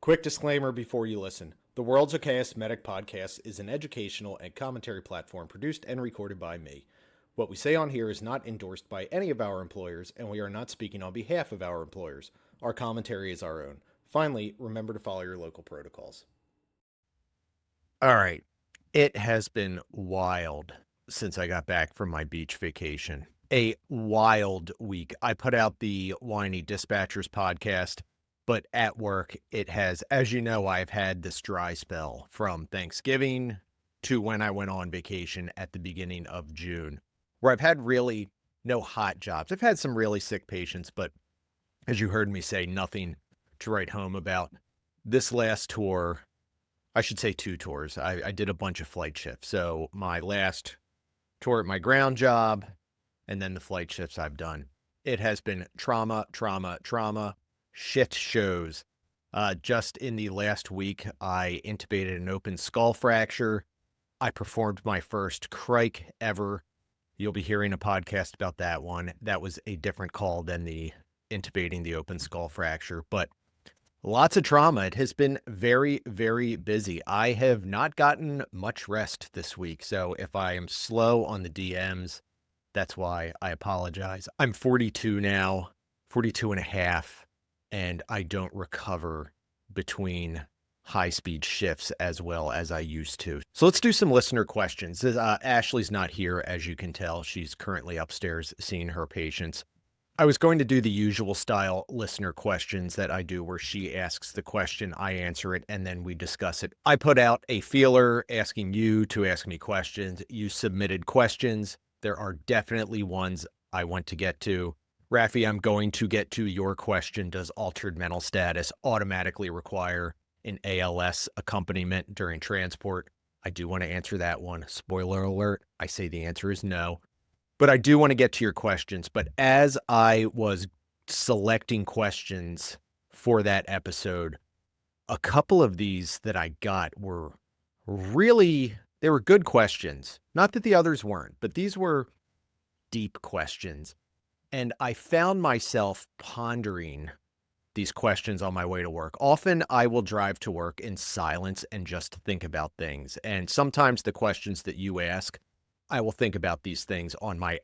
Quick disclaimer before you listen. The World's Okayest Medic Podcast is an educational and commentary platform produced and recorded by me. What we say on here is not endorsed by any of our employers, and we are not speaking on behalf of our employers. Our commentary is our own. Finally, remember to follow your local protocols. All right. It has been wild since I got back from my beach vacation. A wild week. I put out the Whiny Dispatchers podcast, but at work, it has, as you know, I've had this dry spell from Thanksgiving to when I went on vacation at the beginning of June, where I've had really no hot jobs. I've had some really sick patients, but as you heard me say, nothing to write home about. This last tour, I should say 2 tours. I did a bunch of flight shifts. So my last tour at my ground job and then the flight shifts I've done. It has been trauma, shit shows. Just in the last week, I intubated an open skull fracture. I performed my first crike ever. You'll be hearing a podcast about that one. That was a different call than the intubating the open skull fracture, but lots of trauma. It has been very, very busy. I have not gotten much rest this week. So if I am slow on the DMs, that's why I apologize. I'm 42 now, 42 and a half, and I don't recover between high-speed shifts as well as I used to. So let's do some listener questions. Ashley's not here, as you can tell. She's currently upstairs seeing her patients. I was going to do the usual style listener questions that I do where she asks the question, I answer it, and then we discuss it. I put out a feeler asking you to ask me questions. You submitted questions. There are definitely ones I want to get to. Rafi, I'm going to get to your question. Does altered mental status automatically require an ALS accompaniment during transport? I do want to answer that one. Spoiler alert, I say the answer is no. But I do want to get to your questions. But as I was selecting questions for that episode, a couple of these that I got were they were good questions. Not that the others weren't, but these were deep questions. And I found myself pondering these questions on my way to work. Often I will drive to work in silence and just think about things. And sometimes the questions that you ask, I will think about these things on my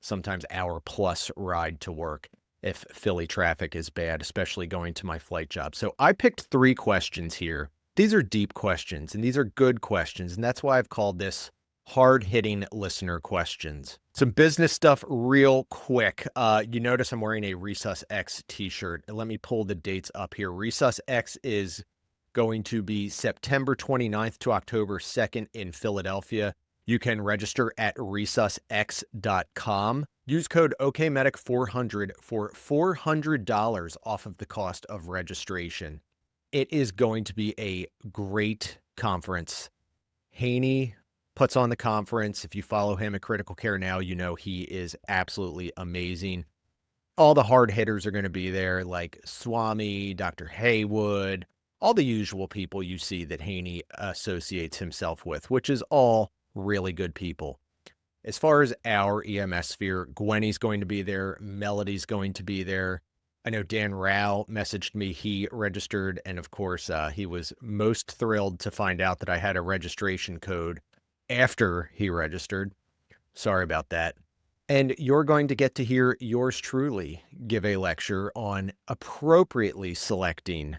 sometimes hour plus ride to work if Philly traffic is bad, especially going to my flight job. So I picked 3 questions here. These are deep questions and these are good questions. And that's why I've called this hard-hitting listener questions. Some business stuff real quick. You notice I'm wearing a Resus X t-shirt. Let me pull the dates up here. Resus X is going to be September 29th to October 2nd in Philadelphia. You can register at resusx.com. Use code OKMedic400 for $400 off of the cost of registration. It is going to be a great conference. Haney puts on the conference. If you follow him at Critical Care Now, you know he is absolutely amazing. All the hard hitters are going to be there, like Swami, Dr. Haywood, all the usual people you see that Haney associates himself with, which is all really good people. As far as our EMS sphere, Gwenny's going to be there. Melody's going to be there. I know Dan Rao messaged me. He registered. And of course, he was most thrilled to find out that I had a registration code after he registered. Sorry about that. And you're going to get to hear yours truly give a lecture on appropriately selecting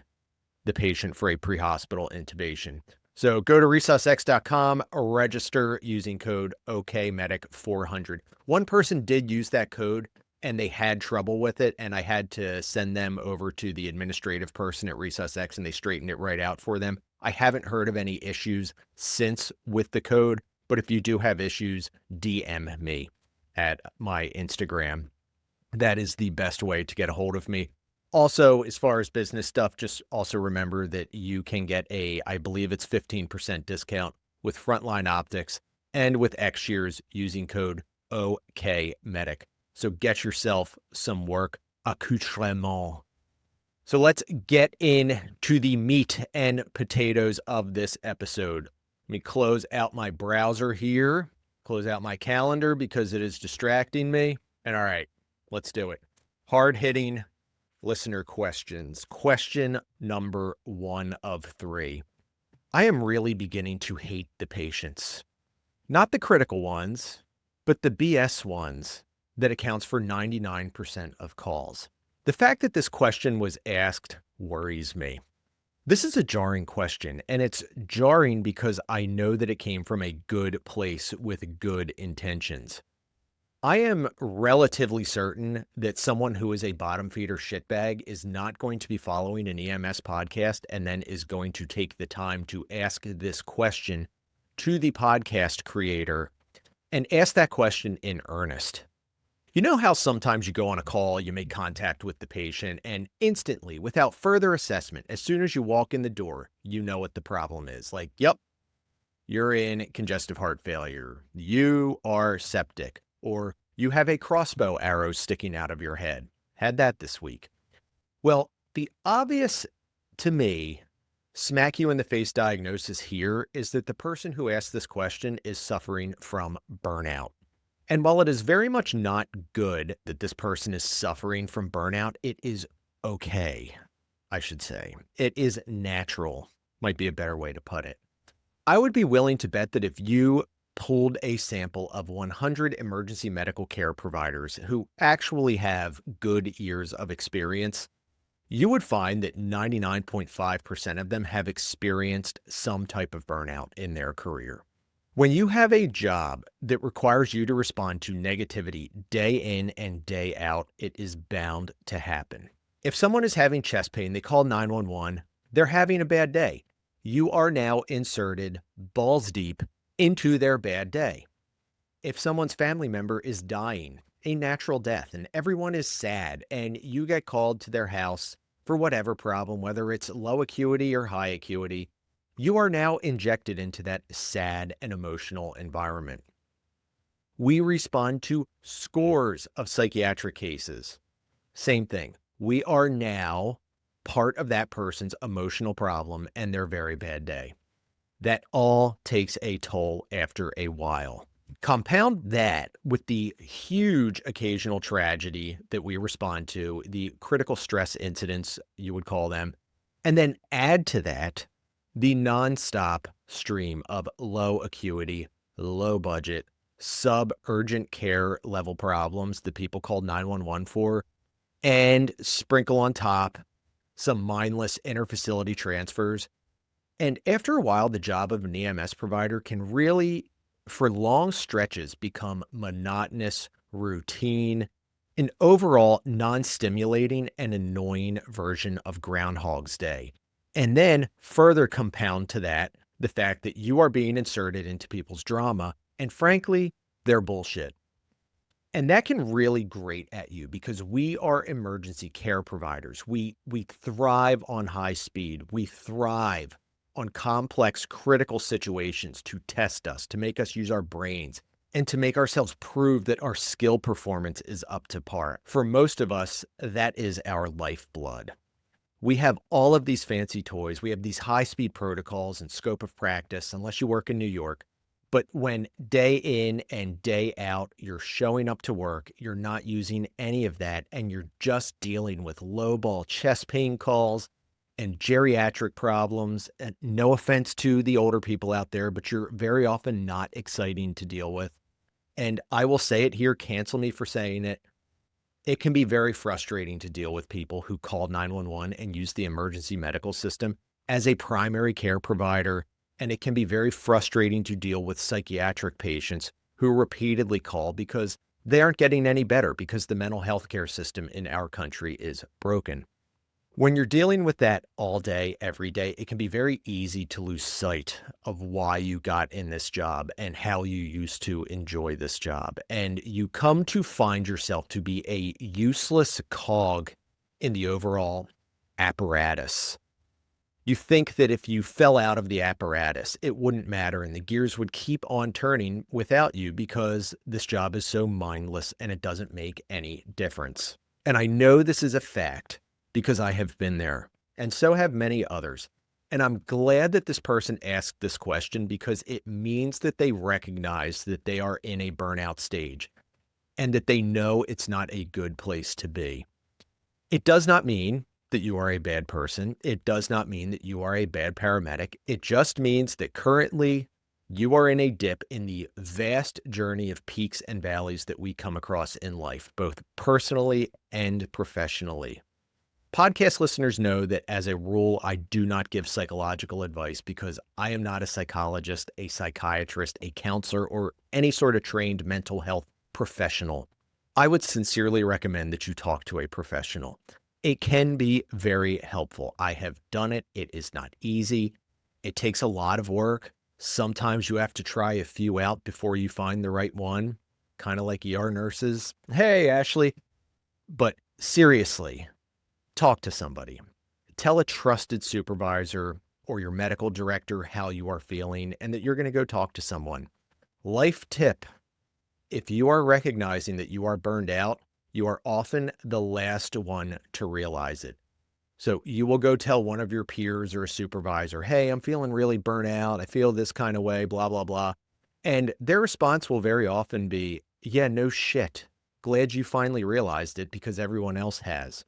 the patient for a pre-hospital intubation. So go to resusx.com, register using code OKMedic400. One person did use that code and they had trouble with it, and I had to send them over to the administrative person at ResusX and they straightened it right out for them. I haven't heard of any issues since with the code, but if you do have issues, DM me at my Instagram. That is the best way to get a hold of me. Also, as far as business stuff, just also remember that you can get I believe it's 15% discount with Frontline Optics and with X-Shears using code OKMedic. So get yourself some work accoutrement. So let's get into the meat and potatoes of this episode. Let me close out my browser here, close out my calendar because it is distracting me. And all right, let's do it. Hard-hitting listener questions. Question number 1 of 3. I am really beginning to hate the patients. Not the critical ones, but the BS ones that accounts for 99% of calls. The fact that this question was asked worries me. This is a jarring question, and it's jarring because I know that it came from a good place with good intentions. I am relatively certain that someone who is a bottom feeder shitbag is not going to be following an EMS podcast and then is going to take the time to ask this question to the podcast creator and ask that question in earnest. You know how sometimes you go on a call, you make contact with the patient, and instantly, without further assessment, as soon as you walk in the door, you know what the problem is. Like, yep, you're in congestive heart failure. You are septic. Or you have a crossbow arrow sticking out of your head. Had that this week. Well, the obvious, to me, smack you in the face diagnosis here is that the person who asked this question is suffering from burnout. And while it is very much not good that this person is suffering from burnout, it is okay, I should say. It is natural, might be a better way to put it. I would be willing to bet that if you pulled a sample of 100 emergency medical care providers who actually have good years of experience, you would find that 99.5% of them have experienced some type of burnout in their career. When you have a job that requires you to respond to negativity day in and day out, it is bound to happen. If someone is having chest pain, they call 911, they're having a bad day. You are now inserted balls deep into their bad day. If someone's family member is dying, a natural death, and everyone is sad, and you get called to their house for whatever problem, whether it's low acuity or high acuity, you are now injected into that sad and emotional environment. We respond to scores of psychiatric cases. Same thing. We are now part of that person's emotional problem and their very bad day. That all takes a toll after a while. Compound that with the huge occasional tragedy that we respond to, the critical stress incidents, you would call them, and then add to that the nonstop stream of low acuity, low budget, sub-urgent care level problems that people call 911 for, and sprinkle on top some mindless interfacility transfers. And after a while, the job of an EMS provider can really, for long stretches, become monotonous, routine, an overall non-stimulating and annoying version of Groundhog's Day. And then further compound to that the fact that you are being inserted into people's drama, and frankly, their bullshit. And that can really grate at you because we are emergency care providers. We thrive on high speed. We thrive on complex, critical situations to test us, to make us use our brains, and to make ourselves prove that our skill performance is up to par. For most of us, that is our lifeblood. We have all of these fancy toys. We have these high-speed protocols and scope of practice, unless you work in New York. But when day in and day out, you're showing up to work, you're not using any of that, and you're just dealing with low-ball chest pain calls and geriatric problems. And no offense to the older people out there, but you're very often not exciting to deal with. And I will say it here, cancel me for saying it. It can be very frustrating to deal with people who call 911 and use the emergency medical system as a primary care provider. And it can be very frustrating to deal with psychiatric patients who repeatedly call because they aren't getting any better because the mental health care system in our country is broken. When you're dealing with that all day, every day, it can be very easy to lose sight of why you got in this job and how you used to enjoy this job. And you come to find yourself to be a useless cog in the overall apparatus. You think that if you fell out of the apparatus, it wouldn't matter and the gears would keep on turning without you because this job is so mindless and it doesn't make any difference. And I know this is a fact because I have been there, and so have many others. And I'm glad that this person asked this question because it means that they recognize that they are in a burnout stage and that they know it's not a good place to be. It does not mean that you are a bad person. It does not mean that you are a bad paramedic. It just means that currently you are in a dip in the vast journey of peaks and valleys that we come across in life, both personally and professionally. Podcast listeners know that as a rule, I do not give psychological advice because I am not a psychologist, a psychiatrist, a counselor, or any sort of trained mental health professional. I would sincerely recommend that you talk to a professional. It can be very helpful. I have done it. It is not easy. It takes a lot of work. Sometimes you have to try a few out before you find the right one, kind of like ER nurses. Hey, Ashley. But seriously, talk to somebody. Tell a trusted supervisor or your medical director how you are feeling and that you're going to go talk to someone. Life tip: if you are recognizing that you are burned out, you are often the last one to realize it. So you will go tell one of your peers or a supervisor, hey, I'm feeling really burnt out. I feel this kind of way, blah, blah, blah. And their response will very often be, yeah, no shit. Glad you finally realized it because everyone else has.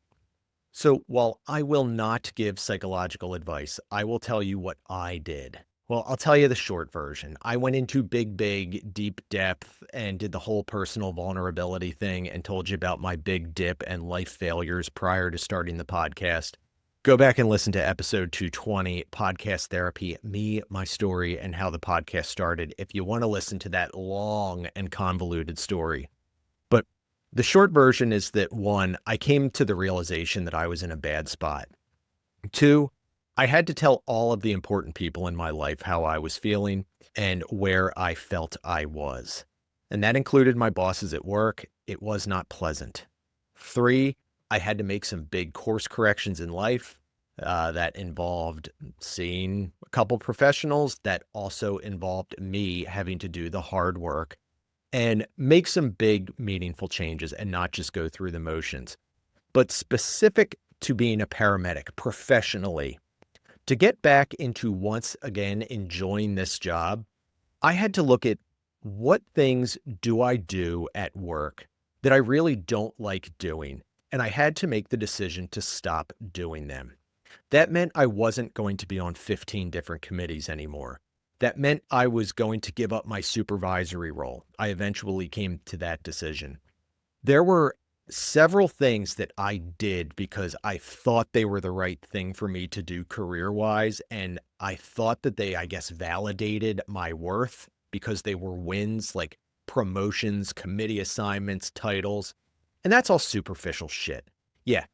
So while I will not give psychological advice, I will tell you what I did. Well, I'll tell you the short version. I went into big, deep depth and did the whole personal vulnerability thing and told you about my big dip and life failures prior to starting the podcast. Go back and listen to episode 220, Podcast Therapy, Me, My Story, and How the Podcast Started, if you want to listen to that long and convoluted story. But the short version is that 1, I came to the realization that I was in a bad spot. 2, I had to tell all of the important people in my life how I was feeling and where I felt I was. And that included my bosses at work. It was not pleasant. 3, I had to make some big course corrections in life that involved seeing a couple professionals, that also involved me having to do the hard work and make some big, meaningful changes and not just go through the motions. But specific to being a paramedic professionally, to get back into once again enjoying this job, I had to look at what things do I do at work that I really don't like doing. And I had to make the decision to stop doing them. That meant I wasn't going to be on 15 different committees anymore. That meant I was going to give up my supervisory role. I eventually came to that decision. There were several things that I did because I thought they were the right thing for me to do career-wise, and I thought that they, I guess, validated my worth because they were wins like promotions, committee assignments, titles, and that's all superficial shit. Yeah,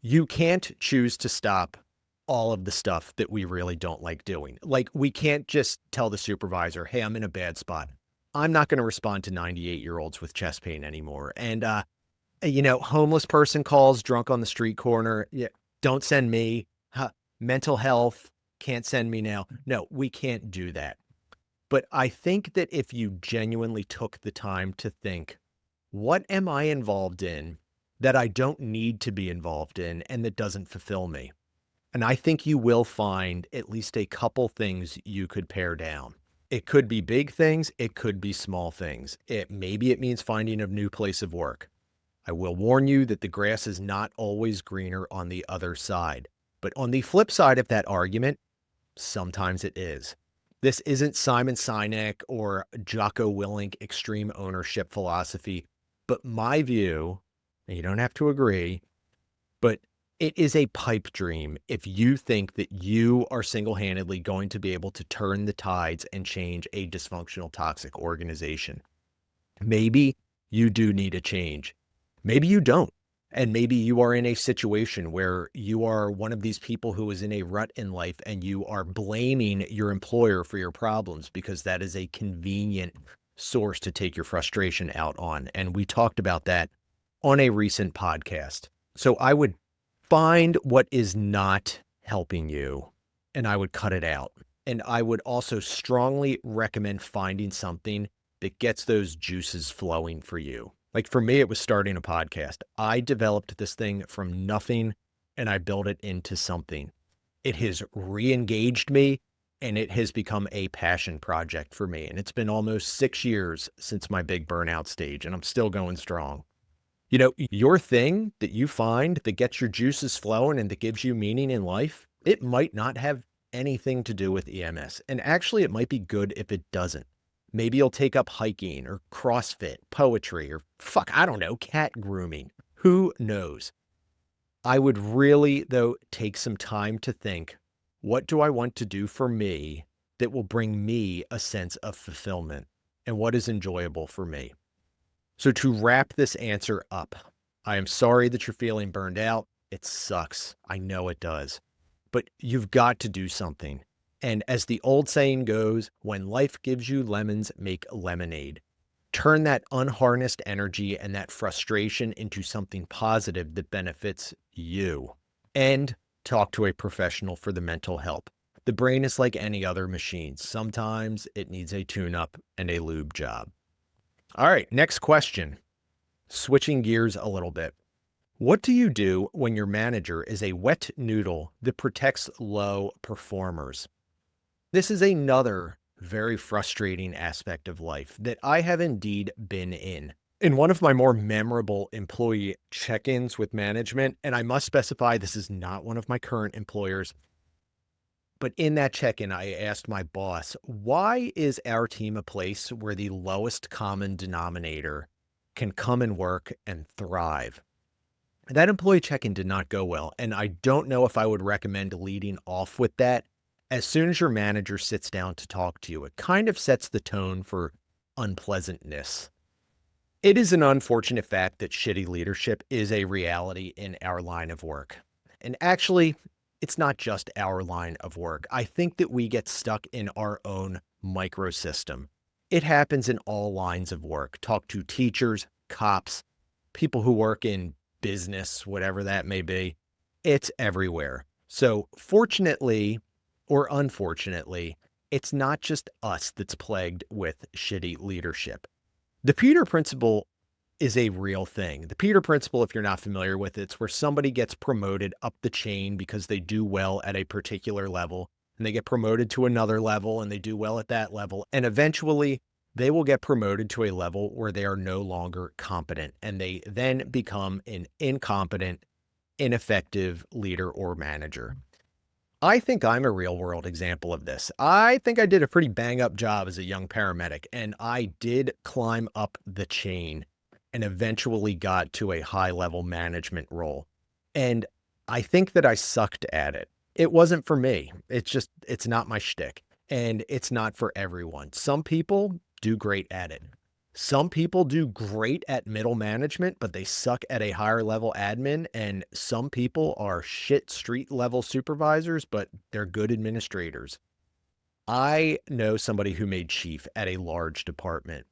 you can't choose to stop all of the stuff that we really don't like doing. Like, we can't just tell the supervisor, hey, I'm in a bad spot. I'm not going to respond to 98-year-olds with chest pain anymore. And, homeless person calls drunk on the street corner. Yeah, don't send me. Mental health, can't send me now. No, we can't do that. But I think that if you genuinely took the time to think, what am I involved in that I don't need to be involved in and that doesn't fulfill me? And I think you will find at least a couple things you could pare down. It could be big things. It could be small things. Maybe it means finding a new place of work. I will warn you that the grass is not always greener on the other side. But on the flip side of that argument, sometimes it is. This isn't Simon Sinek or Jocko Willink extreme ownership philosophy, but my view, and you don't have to agree, but it is a pipe dream if you think that you are single-handedly going to be able to turn the tides and change a dysfunctional, toxic organization. Maybe you do need a change. Maybe you don't. And maybe you are in a situation where you are one of these people who is in a rut in life and you are blaming your employer for your problems because that is a convenient source to take your frustration out on. And we talked about that on a recent podcast. So I would find what is not helping you and I would cut it out. And I would also strongly recommend finding something that gets those juices flowing for you. Like for me, it was starting a podcast. I developed this thing from nothing and I built it into something. It has re-engaged me and it has become a passion project for me. And it's been almost 6 years since my big burnout stage and I'm still going strong. Your thing that you find that gets your juices flowing and that gives you meaning in life, it might not have anything to do with EMS. And actually, it might be good if it doesn't. Maybe you'll take up hiking or CrossFit, poetry, or I don't know, cat grooming. Who knows? I would really, though, take some time to think, what do I want to do for me that will bring me a sense of fulfillment? And what is enjoyable for me? So to wrap this answer up, I am sorry that you're feeling burned out. It sucks. I know it does. But you've got to do something. And as the old saying goes, when life gives you lemons, make lemonade. Turn that unharnessed energy and that frustration into something positive that benefits you. And talk to a professional for the mental help. The brain is like any other machine. Sometimes it needs a tune-up and a lube job. All right, next question. Switching gears a little bit. What do you do when your manager is a wet noodle that protects low performers? This is another very frustrating aspect of life that I have indeed been in. In one of my more memorable employee check-ins with management, and I must specify this is not one of my current employers, but in that check-in, I asked my boss, why is our team a place where the lowest common denominator can come and work and thrive? That employee check-in did not go well, and I don't know if I would recommend leading off with that. As soon as your manager sits down to talk to you, it kind of sets the tone for unpleasantness. It is an unfortunate fact that shitty leadership is a reality in our line of work. And actually, it's not just our line of work. I think that we get stuck in our own microsystem. It happens in all lines of work. Talk to teachers, cops, people who work in business, whatever that may be. It's everywhere. So fortunately, or unfortunately, it's not just us that's plagued with shitty leadership. The Peter Principle is a real thing. The Peter Principle, if you're not familiar with it, it's where somebody gets promoted up the chain because they do well at a particular level, and they get promoted to another level and they do well at that level. And eventually they will get promoted to a level where they are no longer competent, and they then become an incompetent, ineffective leader or manager. I think I'm a real world example of this. I think I did a pretty bang up job as a young paramedic, and I did climb up the chain and eventually got to a high level management role. And I think that I sucked at it. It wasn't for me. It's not my shtick, and it's not for everyone. Some people do great at it. Some people do great at middle management, but they suck at a higher level admin. And some people are shit street level supervisors, but they're good administrators. I know somebody who made chief at a large department.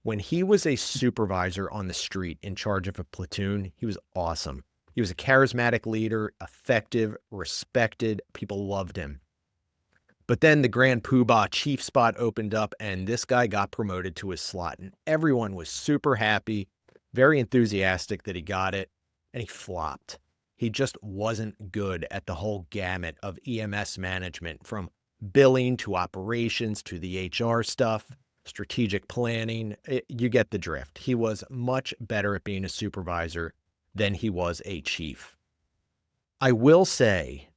When he was a supervisor on the street in charge of a platoon, he was awesome. He was a charismatic leader, effective, respected. People loved him. But then the grand poobah chief spot opened up and this guy got promoted to his slot, and everyone was super happy, very enthusiastic that he got it, and he flopped. He just wasn't good at the whole gamut of EMS management, from billing to operations to the HR stuff, strategic planning. You get the drift. He was much better at being a supervisor than he was a chief. I will say,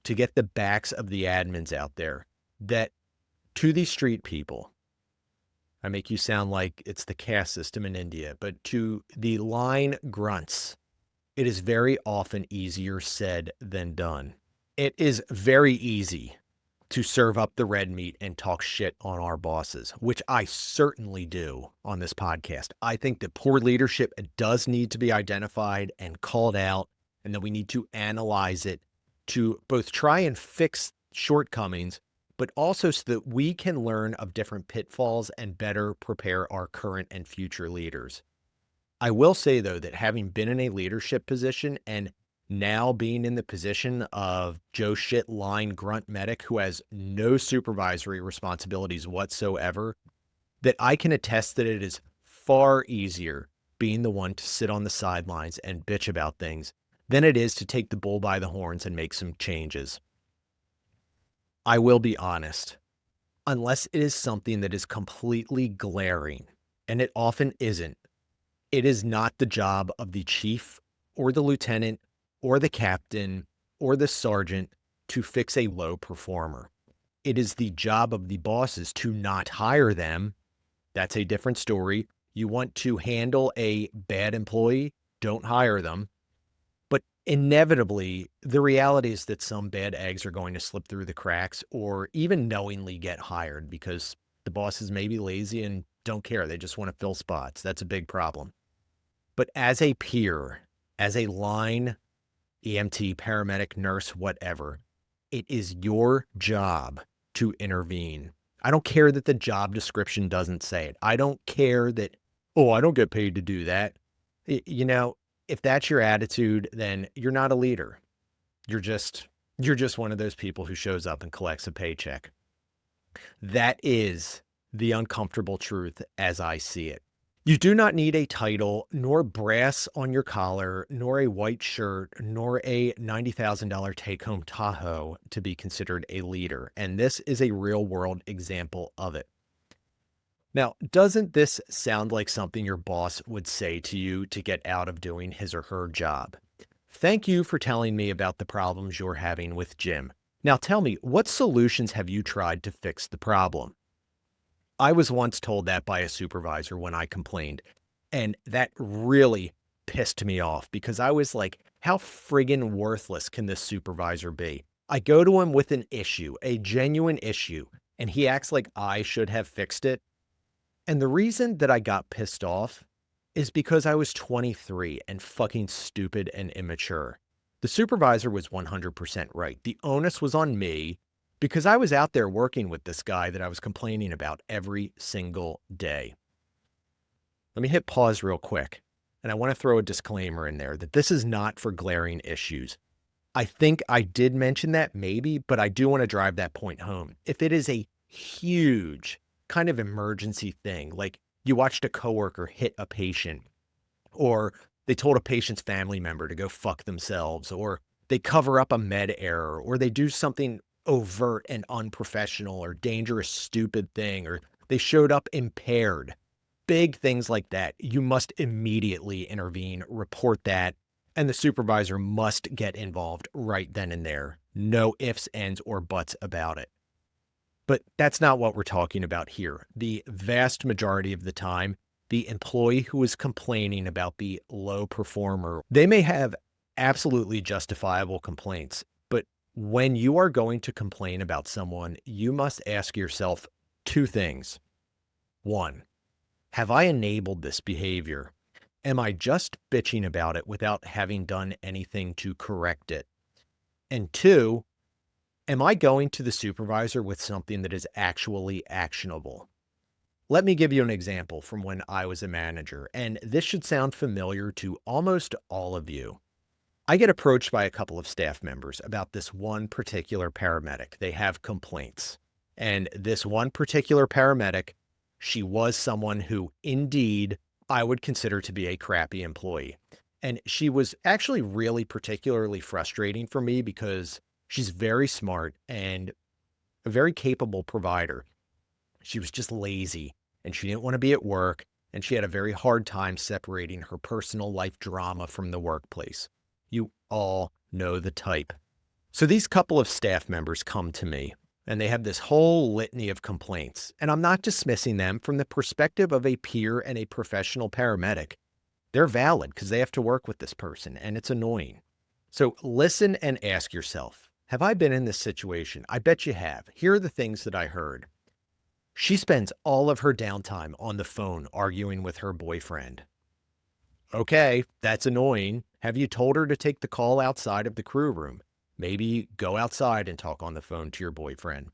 to get the backs of the admins out there, that to the street people, I make you sound like it's the caste system in India, but to the line grunts, it is very often easier said than done. It is very easy to serve up the red meat and talk shit on our bosses, which I certainly do on this podcast. I think that poor leadership does need to be identified and called out, and that we need to analyze it to both try and fix shortcomings, but also so that we can learn of different pitfalls and better prepare our current and future leaders. I will say, though, that having been in a leadership position and now being in the position of Joe Shit line grunt medic who has no supervisory responsibilities whatsoever, that I can attest that it is far easier being the one to sit on the sidelines and bitch about things than it is to take the bull by the horns and make some changes. I will be honest, unless it is something that is completely glaring, and it often isn't, It is not the job of the chief or the lieutenant or the captain or the sergeant to fix a low performer. It is the job of the bosses to not hire them. That's a different story. You want to handle a bad employee, don't hire them. But inevitably, the reality is that some bad eggs are going to slip through the cracks or even knowingly get hired because the bosses may be lazy and don't care. They just want to fill spots. That's a big problem. But as a peer, as a line EMT, paramedic, nurse, whatever, it is your job to intervene. I don't care that the job description doesn't say it. I don't care that, oh, I don't get paid to do that. You know, if that's your attitude, then you're not a leader. You're just one of those people who shows up and collects a paycheck. That is the uncomfortable truth as I see it. You do not need a title, nor brass on your collar, nor a white shirt, nor a $90,000 take-home Tahoe to be considered a leader. And this is a real-world example of it. Now, doesn't this sound like something your boss would say to you to get out of doing his or her job? Thank you for telling me about the problems you're having with Jim. Now tell me, what solutions have you tried to fix the problem? I was once told that by a supervisor when I complained, and that really pissed me off because I was like, how friggin' worthless can this supervisor be? I go to him with an issue, a genuine issue, and he acts like I should have fixed it. And the reason that I got pissed off is because I was 23 and fucking stupid and immature. The supervisor was 100% right. The onus was on me because I was out there working with this guy that I was complaining about every single day. Let me hit pause real quick. And I want to throw a disclaimer in there that this is not for glaring issues. I think I did mention that maybe, but I do want to drive that point home. If it is a huge kind of emergency thing, like you watched a coworker hit a patient, or they told a patient's family member to go fuck themselves, or they cover up a med error, or they do something overt and unprofessional or dangerous, stupid thing, or they showed up impaired, big things like that, you must immediately intervene, report that, and the supervisor must get involved right then and there. No ifs, ands, or buts about it. But that's not what we're talking about here. The vast majority of the time, the employee who is complaining about the low performer, they may have absolutely justifiable complaints, but when you are going to complain about someone, you must ask yourself two things. One, have I enabled this behavior? Am I just bitching about it without having done anything to correct it? And two, am I going to the supervisor with something that is actually actionable? Let me give you an example from when I was a manager, and this should sound familiar to almost all of you. I get approached by a couple of staff members about this one particular paramedic. They have complaints. And this one particular paramedic, she was someone who indeed I would consider to be a crappy employee. And she was actually really particularly frustrating for me because she's very smart and a very capable provider. She was just lazy and she didn't want to be at work, and she had a very hard time separating her personal life drama from the workplace. You all know the type. So these couple of staff members come to me and they have this whole litany of complaints, and I'm not dismissing them from the perspective of a peer and a professional paramedic. They're valid because they have to work with this person and it's annoying. So listen and ask yourself, have I been in this situation? I bet you have. Here are the things that I heard. She spends all of her downtime on the phone arguing with her boyfriend. Okay, that's annoying. Have you told her to take the call outside of the crew room? Maybe go outside and talk on the phone to your boyfriend.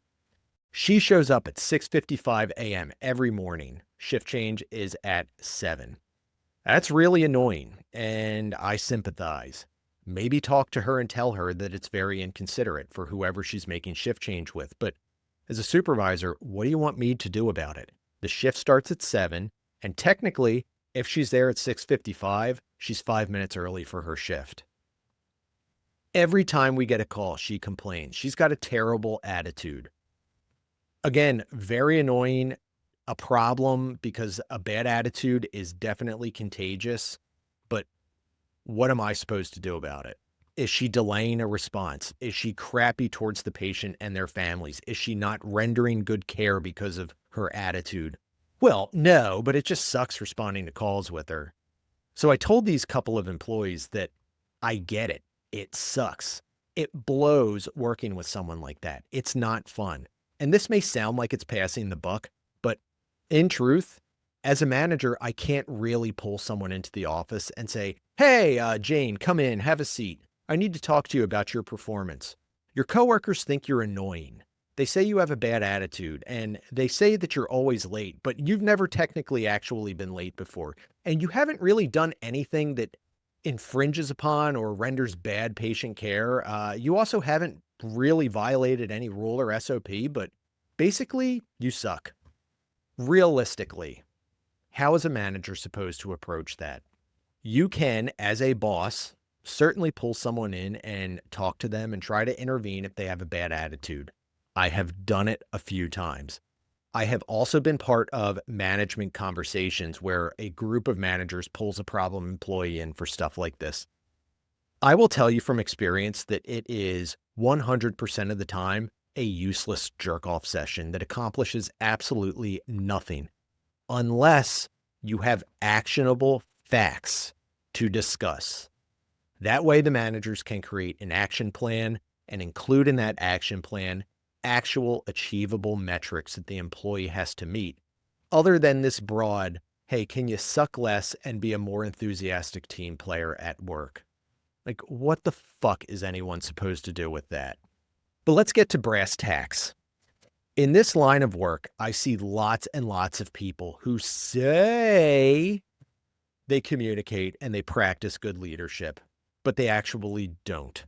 She shows up at 6:55 a.m. every morning. Shift change is at 7. That's really annoying, and I sympathize. Maybe talk to her and tell her that it's very inconsiderate for whoever she's making shift change with. But as a supervisor, what do you want me to do about it? The shift starts at 7, and technically, if she's there at 6:55, she's 5 minutes early for her shift. Every time we get a call, she complains. She's got a terrible attitude. Again, very annoying. a problem because a bad attitude is definitely contagious, but what am I supposed to do about it? Is she delaying a response? Is she crappy towards the patient and their families? Is she not rendering good care because of her attitude? Well, no, but it just sucks responding to calls with her. So I told these couple of employees that I get it. It sucks. It blows working with someone like that. It's not fun. And this may sound like it's passing the buck, but in truth, as a manager, I can't really pull someone into the office and say, hey, Jane, come in, have a seat. I need to talk to you about your performance. Your coworkers think you're annoying. They say you have a bad attitude, and they say that you're always late, but you've never technically actually been late before. And you haven't really done anything that infringes upon or renders bad patient care. You also haven't really violated any rule or SOP, but basically, you suck. Realistically, how is a manager supposed to approach that? You can, as a boss, certainly pull someone in and talk to them and try to intervene if they have a bad attitude. I have done it a few times. I have also been part of management conversations where a group of managers pulls a problem employee in for stuff like this. I will tell you from experience that it is 100% of the time a useless jerk-off session that accomplishes absolutely nothing unless you have actionable facts to discuss. That way, the managers can create an action plan and include in that action plan actual achievable metrics that the employee has to meet, other than this broad, hey, can you suck less and be a more enthusiastic team player at work? Like, what the fuck is anyone supposed to do with that? But let's get to brass tacks. In this line of work, I see lots and lots of people who say they communicate and they practice good leadership, but they actually don't.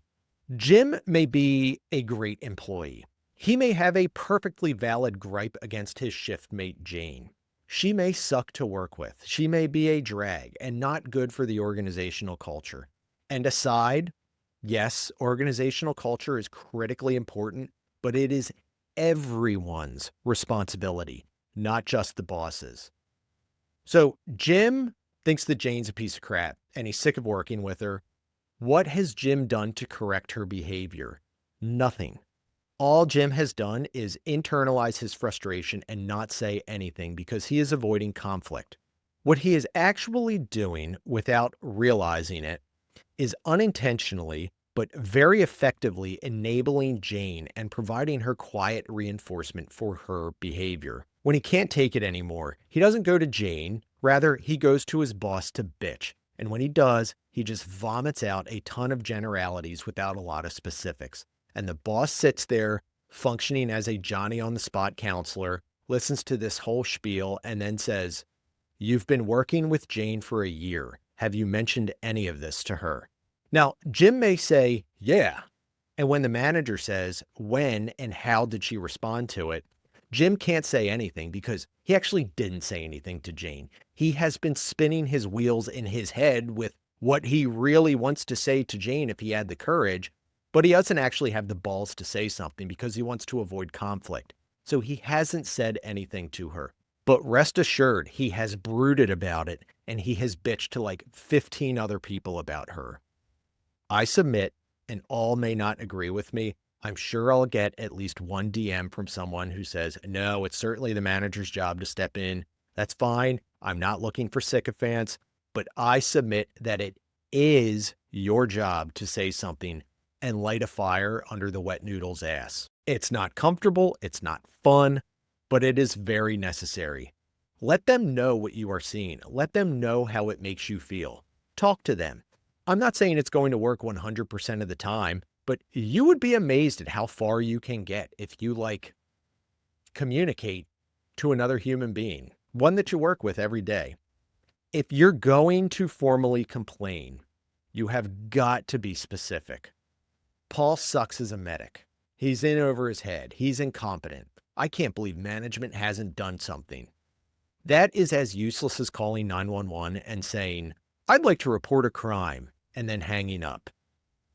Jim may be a great employee. He may have a perfectly valid gripe against his shift mate, Jane. She may suck to work with. She may be a drag and not good for the organizational culture. And aside, yes, organizational culture is critically important, but it is everyone's responsibility, not just the boss's. So Jim thinks that Jane's a piece of crap and he's sick of working with her. What has Jim done to correct her behavior? Nothing. All Jim has done is internalize his frustration and not say anything because he is avoiding conflict. What he is actually doing without realizing it is unintentionally, but very effectively enabling Jane and providing her quiet reinforcement for her behavior. When he can't take it anymore, he doesn't go to Jane. Rather, he goes to his boss to bitch. And when he does, he just vomits out a ton of generalities without a lot of specifics. And the boss sits there functioning as a Johnny-on-the-spot counselor, listens to this whole spiel, and then says, "You've been working with Jane for a year. Have you mentioned any of this to her?" Now, Jim may say, yeah. And when the manager says, when and how did she respond to it, Jim can't say anything because he actually didn't say anything to Jane. He has been spinning his wheels in his head with what he really wants to say to Jane if he had the courage, but he doesn't actually have the balls to say something because he wants to avoid conflict. So he hasn't said anything to her. But rest assured, he has brooded about it and he has bitched to like 15 other people about her. I submit, and all may not agree with me. I'm sure I'll get at least one DM from someone who says, no, it's certainly the manager's job to step in. That's fine. I'm not looking for sycophants, but I submit that it is your job to say something and light a fire under the wet noodle's ass. It's not comfortable. It's not fun, but it is very necessary. Let them know what you are seeing. Let them know how it makes you feel. Talk to them. I'm not saying it's going to work 100% of the time, but you would be amazed at how far you can get if you communicate to another human being, one that you work with every day. If you're going to formally complain, you have got to be specific. Paul sucks as a medic. He's in over his head. He's incompetent. I can't believe management hasn't done something. That is as useless as calling 911 and saying, I'd like to report a crime, and then hanging up.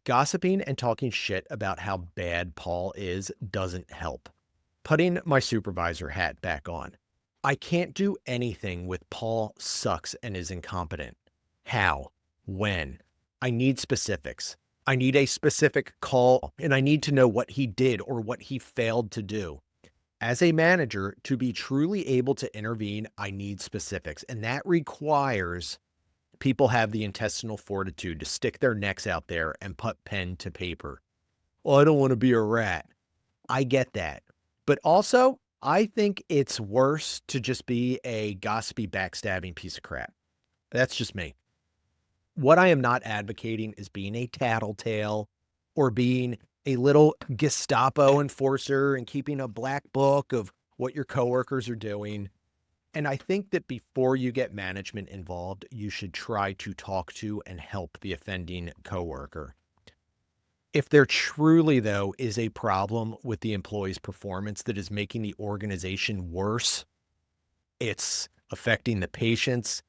Gossiping and talking shit about how bad Paul is doesn't help. Putting my supervisor hat back on. I can't do anything with Paul sucks and is incompetent. How? When? I need specifics. I need a specific call, and I need to know what he did or what he failed to do. As a manager, to be truly able to intervene, I need specifics. And that requires people have the intestinal fortitude to stick their necks out there and put pen to paper. Well, I don't want to be a rat. I get that. But also, I think it's worse to just be a gossipy, backstabbing piece of crap. That's just me. What I am not advocating is being a tattletale or being a little Gestapo enforcer and keeping a black book of what your coworkers are doing. And I think that before you get management involved, you should try to talk to and help the offending coworker. If there truly, though, is a problem with the employee's performance that is making the organization worse, it's affecting the patients,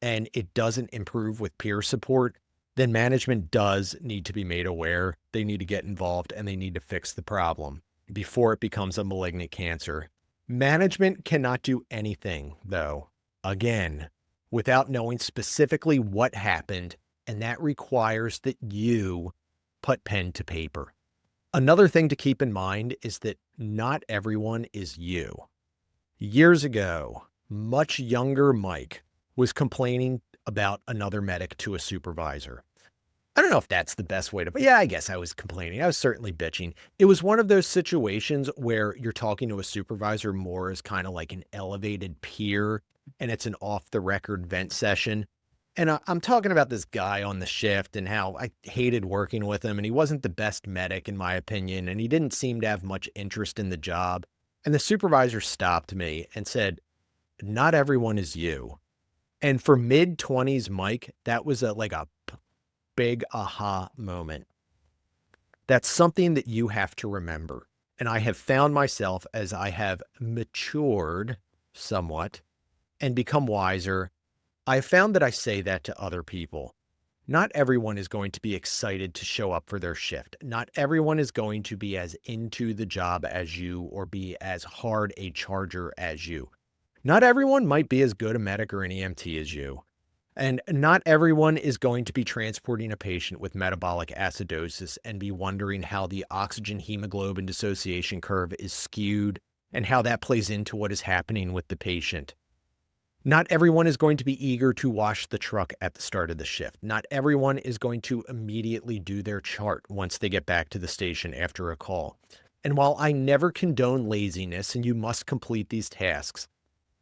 and it doesn't improve with peer support, then management does need to be made aware. They need to get involved and they need to fix the problem before it becomes a malignant cancer. Management cannot do anything, though, again, without knowing specifically what happened, and that requires that you put pen to paper. Another thing to keep in mind is that not everyone is you. Years ago, much younger Mike was complaining about another medic to a supervisor. I don't know if that's the best way to, but yeah, I guess I was complaining. I was certainly bitching. It was one of those situations where you're talking to a supervisor more as kind of like an elevated peer, and it's an off the record vent session. And I'm talking about this guy on the shift and how I hated working with him, and he wasn't the best medic in my opinion, and he didn't seem to have much interest in the job. And the supervisor stopped me and said, "Not everyone is you." And for mid-20s Mike, that was like a big aha moment. That's something that you have to remember. And I have found myself as I have matured somewhat and become wiser, I found that I say that to other people. Not everyone is going to be excited to show up for their shift. Not everyone is going to be as into the job as you or be as hard a charger as you. Not everyone might be as good a medic or an EMT as you. And not everyone is going to be transporting a patient with metabolic acidosis and be wondering how the oxygen hemoglobin dissociation curve is skewed and how that plays into what is happening with the patient. Not everyone is going to be eager to wash the truck at the start of the shift. Not everyone is going to immediately do their chart once they get back to the station after a call. And while I never condone laziness and you must complete these tasks,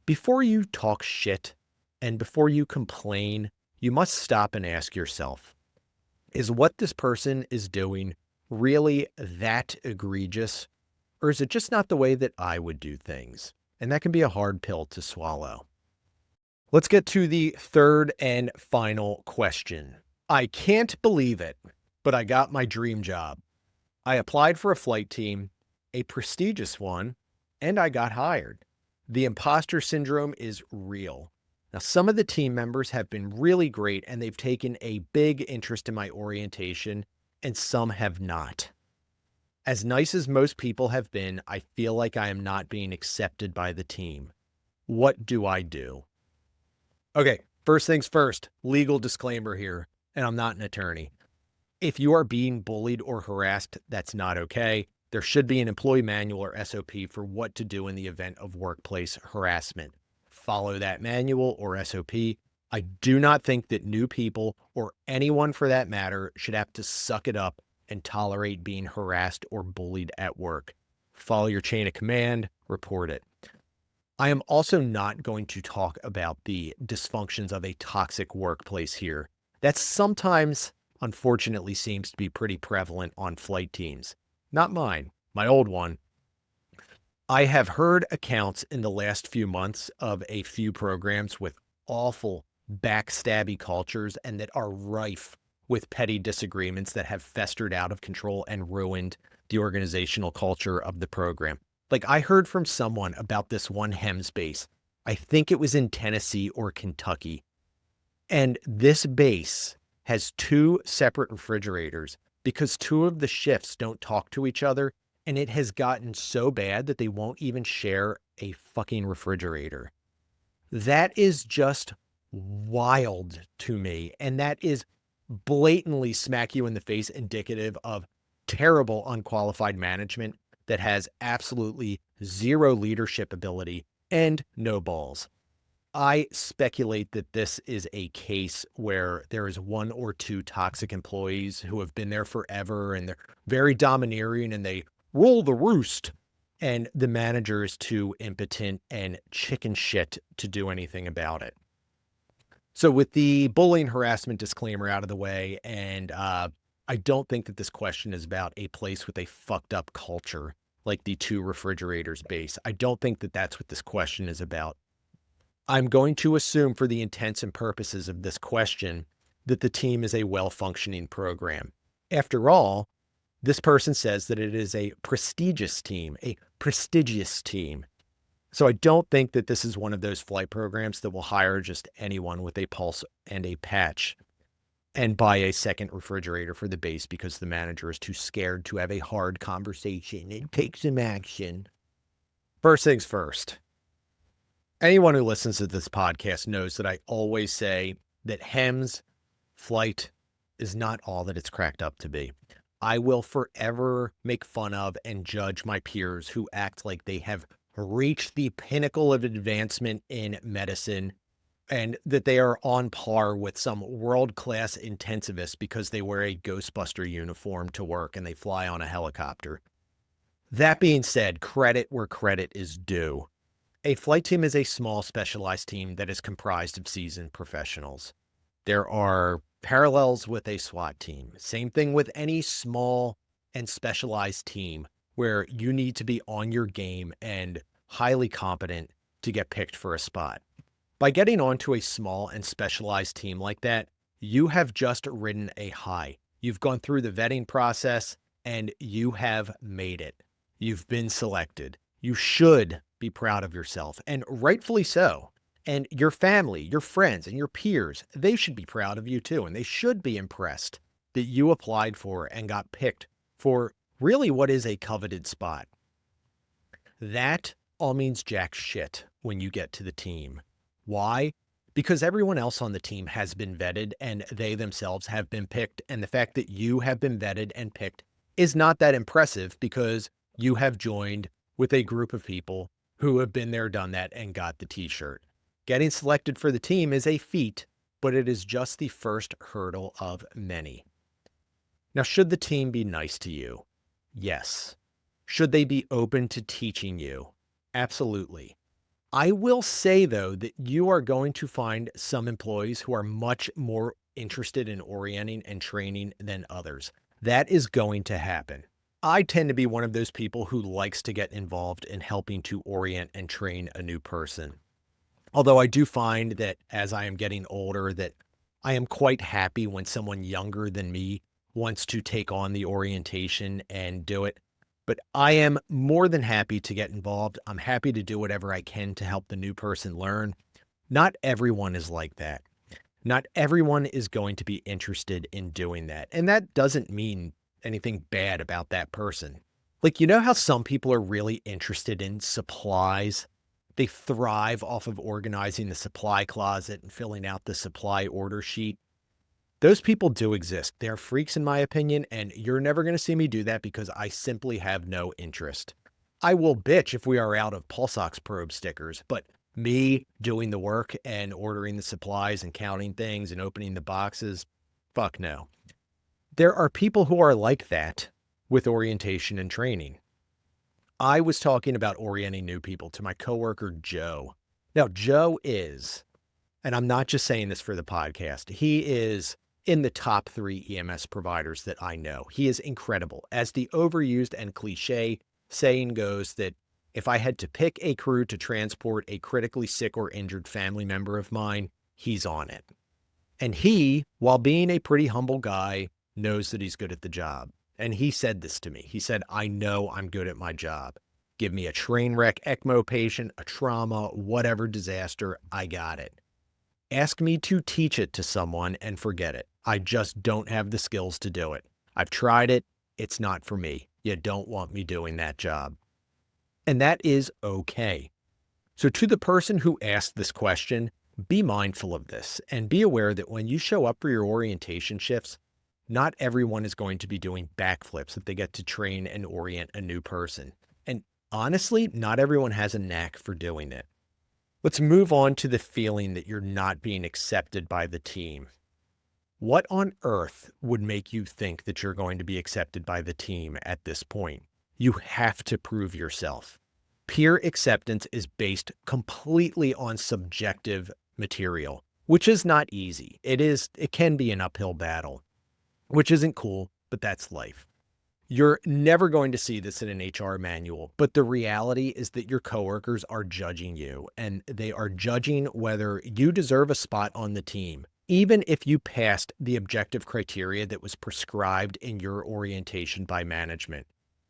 before you talk shit and before you complain, you must stop and ask yourself, is what this person is doing really that egregious? Or is it just not the way that I would do things? And that can be a hard pill to swallow. Let's get to the third and final question. I can't believe it, but I got my dream job. I applied for a flight team, a prestigious one, and I got hired. The imposter syndrome is real. Now, some of the team members have been really great and they've taken a big interest in my orientation, and some have not. As nice as most people have been, I feel like I am not being accepted by the team. What do I do? Okay, first things first, legal disclaimer here, and I'm not an attorney. If you are being bullied or harassed, that's not okay. There should be an employee manual or SOP for what to do in the event of workplace harassment. Follow that manual or SOP. I do not think that new people, or anyone for that matter, should have to suck it up and tolerate being harassed or bullied at work. Follow your chain of command, report it. I am also not going to talk about the dysfunctions of a toxic workplace here. That sometimes, unfortunately, seems to be pretty prevalent on flight teams. Not mine, my old one. I have heard accounts in the last few months of a few programs with awful backstabby cultures and that are rife with petty disagreements that have festered out of control and ruined the organizational culture of the program. Like I heard from someone about this one HEMS base. I think it was in Tennessee or Kentucky. And this base has two separate refrigerators because two of the shifts don't talk to each other. And it has gotten so bad that they won't even share a fucking refrigerator. That is just wild to me. And that is blatantly smack you in the face indicative of terrible unqualified management that has absolutely zero leadership ability and no balls. I speculate that this is a case where there is one or two toxic employees who have been there forever and they're very domineering and they rule the roost. And the manager is too impotent and chicken shit to do anything about it. So with the bullying harassment disclaimer out of the way, and I don't think that this question is about a place with a fucked up culture like the two refrigerators base. I don't think that that's what this question is about. I'm going to assume for the intents and purposes of this question that the team is a well-functioning program. After all, this person says that it is a prestigious team, a prestigious team. So I don't think that this is one of those flight programs that will hire just anyone with a pulse and a patch and buy a second refrigerator for the base because the manager is too scared to have a hard conversation and take some action. First things first. Anyone who listens to this podcast knows that I always say that HEMS flight is not all that it's cracked up to be. I will forever make fun of and judge my peers who act like they have reached the pinnacle of advancement in medicine and that they are on par with some world-class intensivist because they wear a Ghostbuster uniform to work and they fly on a helicopter. That being said, credit where credit is due. A flight team is a small specialized team that is comprised of seasoned professionals. There are parallels with a SWAT team. Same thing with any small and specialized team where you need to be on your game and highly competent to get picked for a spot. By getting onto a small and specialized team like that, you have just ridden a high. You've gone through the vetting process and you have made it. You've been selected. You should be proud of yourself, and rightfully so. And your family, your friends, and your peers, they should be proud of you too, and they should be impressed that you applied for and got picked for really what is a coveted spot. That all means jack shit when you get to the team. Why? Because everyone else on the team has been vetted and they themselves have been picked, and the fact that you have been vetted and picked is not that impressive because you have joined with a group of people who have been there, done that, and got the t-shirt. Getting selected for the team is a feat, but it is just the first hurdle of many. Now, should the team be nice to you? Yes. Should they be open to teaching you? Absolutely. I will say, though, that you are going to find some employees who are much more interested in orienting and training than others. That is going to happen. I tend to be one of those people who likes to get involved in helping to orient and train a new person. Although I do find that as I am getting older, that I am quite happy when someone younger than me wants to take on the orientation and do it. But I am more than happy to get involved. I'm happy to do whatever I can to help the new person learn. Not everyone is like that. Not everyone is going to be interested in doing that. And that doesn't mean anything bad about that person. Like, you know how some people are really interested in supplies? They thrive off of organizing the supply closet and filling out the supply order sheet. Those people do exist. They're freaks in my opinion, and you're never going to see me do that because I simply have no interest. I will bitch if we are out of pulse ox probe stickers, but me doing the work and ordering the supplies and counting things and opening the boxes, fuck no. There are people who are like that with orientation and training. I was talking about orienting new people to my coworker, Joe. Now, Joe is, and I'm not just saying this for the podcast, he is in the top 3 EMS providers that I know. He is incredible. As the overused and cliche saying goes that if I had to pick a crew to transport a critically sick or injured family member of mine, he's on it. And he, while being a pretty humble guy, knows that he's good at the job. And he said this to me. He said, I know I'm good at my job. Give me a train wreck ECMO patient, a trauma, whatever disaster, I got it. Ask me to teach it to someone and forget it. I just don't have the skills to do it. I've tried it. It's not for me. You don't want me doing that job. And that is okay. So to the person who asked this question, be mindful of this and be aware that when you show up for your orientation shifts, not everyone is going to be doing backflips if they get to train and orient a new person. And honestly, not everyone has a knack for doing it. Let's move on to the feeling that you're not being accepted by the team. What on earth would make you think that you're going to be accepted by the team at this point? You have to prove yourself. Peer acceptance is based completely on subjective material, which is not easy. It can be an uphill battle, which isn't cool, but that's life. You're never going to see this in an HR manual, but the reality is that your coworkers are judging you, and they are judging whether you deserve a spot on the team, even if you passed the objective criteria that was prescribed in your orientation by management.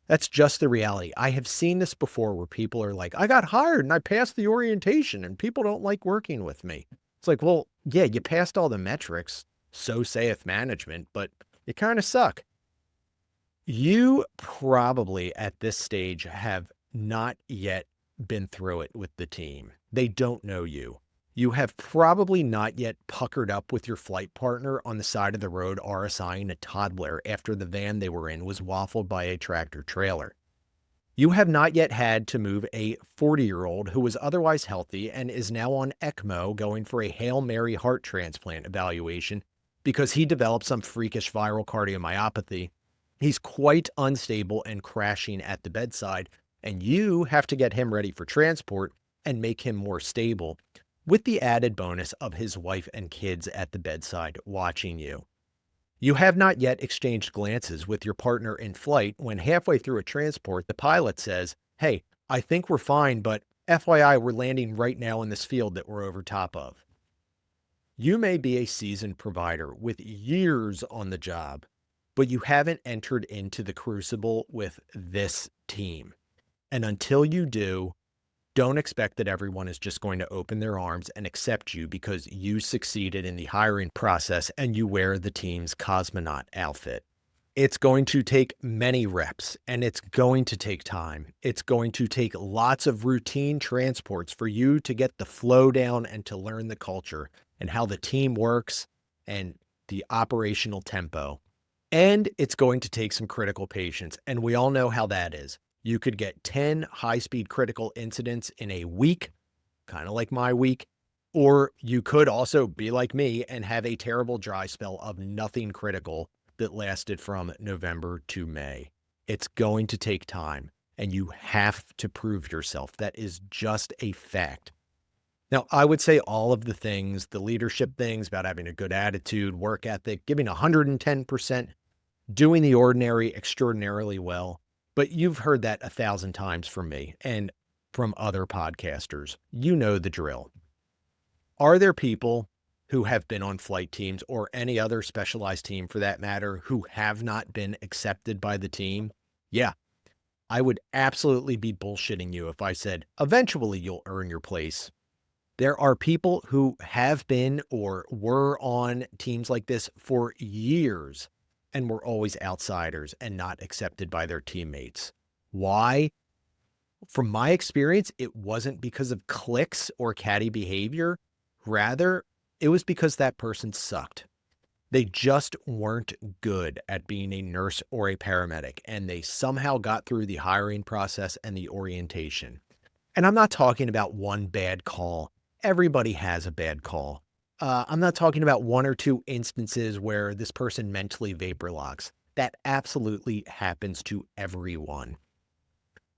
That's just the reality. I have seen this before where people are like, I got hired and I passed the orientation and people don't like working with me. It's like, well, yeah, you passed all the metrics, so saith management, but you kind of suck. You probably at this stage have not yet been through it with the team. They don't know you. You have probably not yet puckered up with your flight partner on the side of the road RSIing a toddler after the van they were in was waffled by a tractor trailer. You have not yet had to move a 40-year-old who was otherwise healthy and is now on ECMO going for a Hail Mary heart transplant evaluation because he developed some freakish viral cardiomyopathy. He's quite unstable and crashing at the bedside, and you have to get him ready for transport and make him more stable, with the added bonus of his wife and kids at the bedside watching you. You have not yet exchanged glances with your partner in flight when halfway through a transport, the pilot says, hey, I think we're fine, but FYI, we're landing right now in this field that we're over top of. You may be a seasoned provider with years on the job, but you haven't entered into the crucible with this team. And until you do, don't expect that everyone is just going to open their arms and accept you because you succeeded in the hiring process and you wear the team's cosmonaut outfit. It's going to take many reps and it's going to take time. It's going to take lots of routine transports for you to get the flow down and to learn the culture and how the team works and the operational tempo. And it's going to take some critical patience. And we all know how that is. You could get 10 high-speed critical incidents in a week, kind of like my week, or you could also be like me and have a terrible dry spell of nothing critical that lasted from November to May. It's going to take time, and you have to prove yourself. That is just a fact. Now, I would say all of the things, the leadership things about having a good attitude, work ethic, giving 110%, doing the ordinary extraordinarily well. But you've heard that 1,000 times from me and from other podcasters. You know the drill. Are there people who have been on flight teams or any other specialized team for that matter who have not been accepted by the team? Yeah, I would absolutely be bullshitting you if I said, eventually you'll earn your place. There are people who have been or were on teams like this for years and were always outsiders and not accepted by their teammates. Why? From my experience, it wasn't because of cliques or catty behavior. Rather, it was because that person sucked. They just weren't good at being a nurse or a paramedic, and they somehow got through the hiring process and the orientation. And I'm not talking about one bad call. Everybody has a bad call. I'm not talking about one or two instances where this person mentally vapor locks. That absolutely happens to everyone.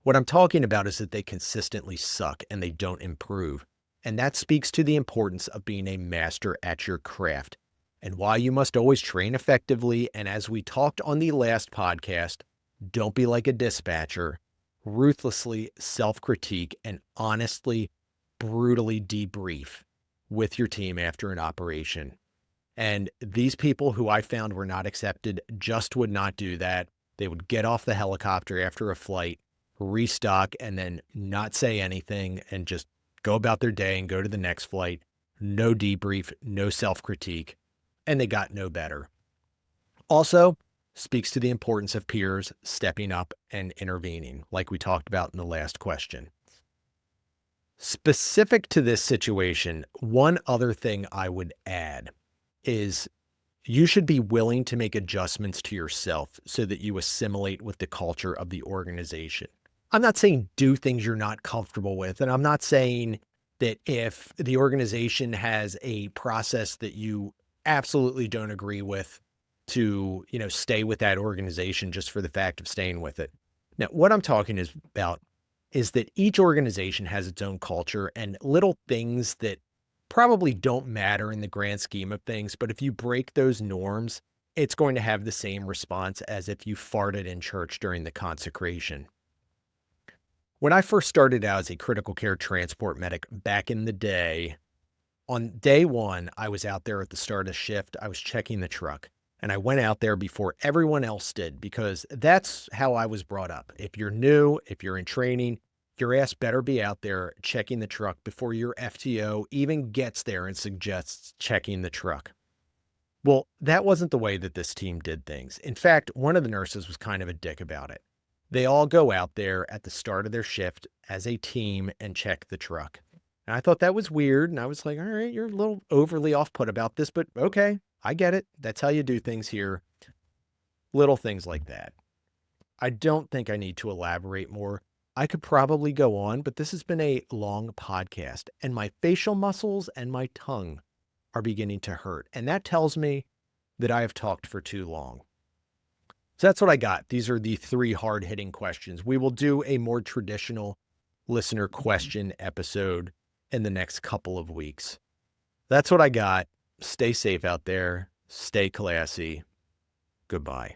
What I'm talking about is that they consistently suck and they don't improve. And that speaks to the importance of being a master at your craft and why you must always train effectively. And as we talked on the last podcast, don't be like a dispatcher. Ruthlessly self-critique and honestly, brutally debrief with your team after an operation. And these people who I found were not accepted just would not do that. They would get off the helicopter after a flight, restock, and then not say anything and just go about their day and go to the next flight. No debrief, no self-critique, and they got no better. Also, speaks to the importance of peers stepping up and intervening, like we talked about in the last question. Specific to this situation, one other thing I would add is you should be willing to make adjustments to yourself so that you assimilate with the culture of the organization. I'm not saying do things you're not comfortable with, and I'm not saying that if the organization has a process that you absolutely don't agree with to, stay with that organization just for the fact of staying with it. Now, what I'm talking is about is that each organization has its own culture and little things that probably don't matter in the grand scheme of things. But if you break those norms, it's going to have the same response as if you farted in church during the consecration. When I first started out as a critical care transport medic back in the day, on day one, I was out there at the start of shift. I was checking the truck and I went out there before everyone else did because that's how I was brought up. If you're new, if you're in training, your ass better be out there checking the truck before your FTO even gets there and suggests checking the truck. Well, that wasn't the way that this team did things. In fact, one of the nurses was kind of a dick about it. They all go out there at the start of their shift as a team and check the truck. And I thought that was weird. And I was like, all right, you're a little overly off-put about this, but okay, I get it. That's how you do things here. Little things like that. I don't think I need to elaborate more. I could probably go on, but this has been a long podcast and my facial muscles and my tongue are beginning to hurt. And that tells me that I have talked for too long. So that's what I got. These are the 3 hard-hitting questions. We will do a more traditional listener question episode in the next couple of weeks. That's what I got. Stay safe out there. Stay classy. Goodbye.